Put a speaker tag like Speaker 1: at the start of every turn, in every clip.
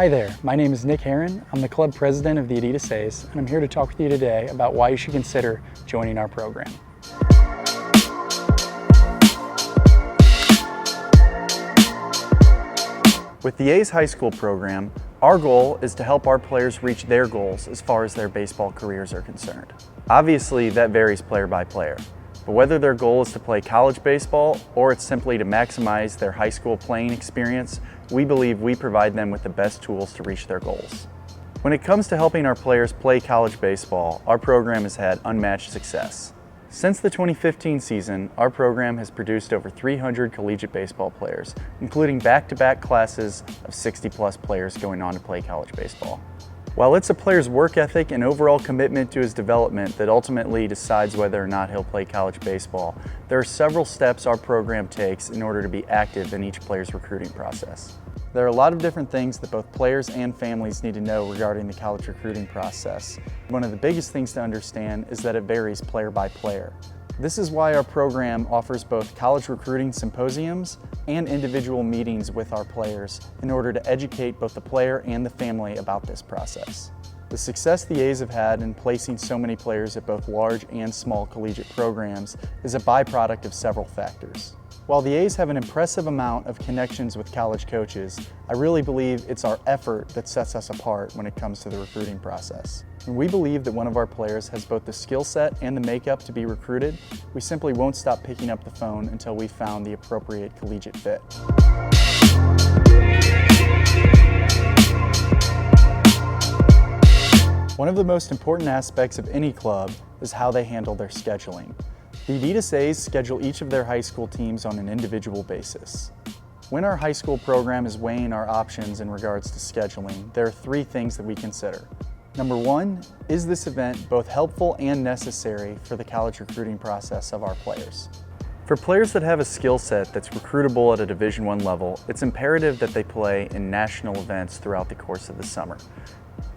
Speaker 1: Hi there, my name is Nick Herron. I'm the club president of the Adidas A's, and I'm here to talk with you today about why you should consider joining our program.
Speaker 2: With the A's high school program, our goal is to help our players reach their goals as far as their baseball careers are concerned. Obviously, that varies player by player, but whether their goal is to play college baseball or it's simply to maximize their high school playing experience, we believe we provide them with the best tools to reach their goals. When it comes to helping our players play college baseball, our program has had unmatched success. Since the 2015 season, our program has produced over 300 collegiate baseball players, including back-to-back classes of 60-plus players going on to play college baseball. While it's a player's work ethic and overall commitment to his development that ultimately decides whether or not he'll play college baseball, there are several steps our program takes in order to be active in each player's recruiting process. There are a lot of different things that both players and families need to know regarding the college recruiting process. One of the biggest things to understand is that it varies player by player. This is why our program offers both college recruiting symposiums and individual meetings with our players in order to educate both the player and the family about this process. The success the A's have had in placing so many players at both large and small collegiate programs is a byproduct of several factors. While the A's have an impressive amount of connections with college coaches, I really believe it's our effort that sets us apart when it comes to the recruiting process. When we believe that one of our players has both the skill set and the makeup to be recruited, we simply won't stop picking up the phone until we've found the appropriate collegiate fit. One of the most important aspects of any club is how they handle their scheduling. The Adidas A's schedule each of their high school teams on an individual basis. When our high school program is weighing our options in regards to scheduling, there are three things that we consider. Number one, is this event both helpful and necessary for the college recruiting process of our players? For players that have a skill set that's recruitable at a Division I level, it's imperative that they play in national events throughout the course of the summer.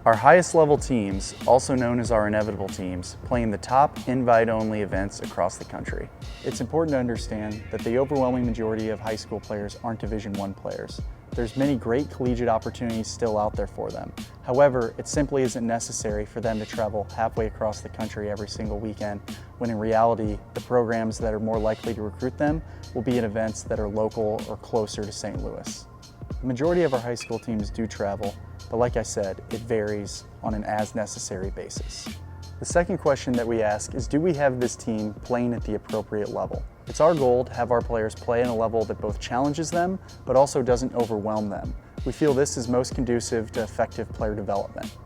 Speaker 2: Our highest level teams, also known as our inevitable teams, play in the top invite-only events across the country. It's important to understand that the overwhelming majority of high school players aren't Division I players. There's many great collegiate opportunities still out there for them. However, it simply isn't necessary for them to travel halfway across the country every single weekend, when in reality, the programs that are more likely to recruit them will be in events that are local or closer to St. Louis. The majority of our high school teams do travel, but like I said, it varies on an as-necessary basis. The second question that we ask is, do we have this team playing at the appropriate level? It's our goal to have our players play at a level that both challenges them, but also doesn't overwhelm them. We feel this is most conducive to effective player development.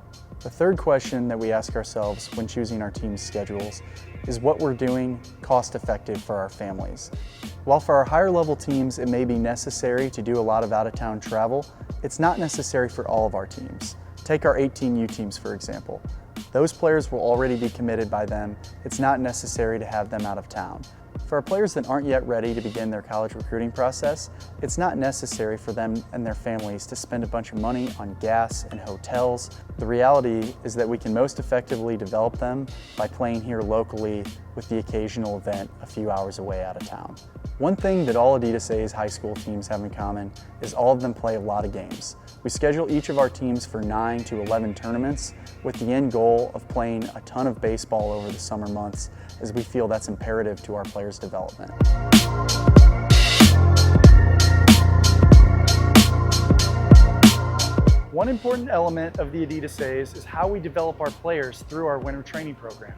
Speaker 2: The third question that we ask ourselves when choosing our team's schedules is what we're doing cost-effective for our families. While for our higher level teams it may be necessary to do a lot of out-of-town travel, it's not necessary for all of our teams. Take our 18U teams for example. Those players will already be committed by them. It's not necessary to have them out of town. For our players that aren't yet ready to begin their college recruiting process, it's not necessary for them and their families to spend a bunch of money on gas and hotels. The reality is that we can most effectively develop them by playing here locally with the occasional event a few hours away out of town. One thing that all Adidas A's high school teams have in common is all of them play a lot of games. We schedule each of our teams for 9 to 11 tournaments with the end goal of playing a ton of baseball over the summer months, as we feel that's imperative to our players' development.
Speaker 1: One important element of the Adidas A's is how we develop our players through our winter training program.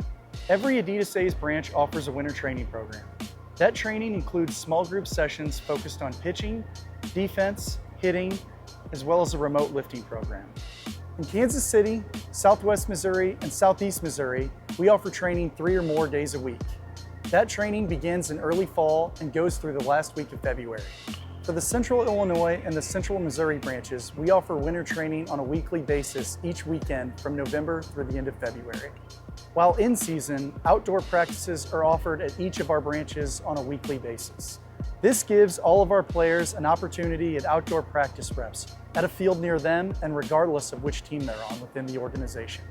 Speaker 1: Every Adidas A's branch offers a winter training program. That training includes small group sessions focused on pitching, defense, hitting, as well as a remote lifting program. In Kansas City, Southwest Missouri, and Southeast Missouri, we offer training 3 or more days a week. That training begins in early fall and goes through the last week of February. For the Central Illinois and the Central Missouri branches, we offer winter training on a weekly basis each weekend from November through the end of February. While in season, outdoor practices are offered at each of our branches on a weekly basis. This gives all of our players an opportunity at outdoor practice reps at a field near them and regardless of which team they're on within the organization.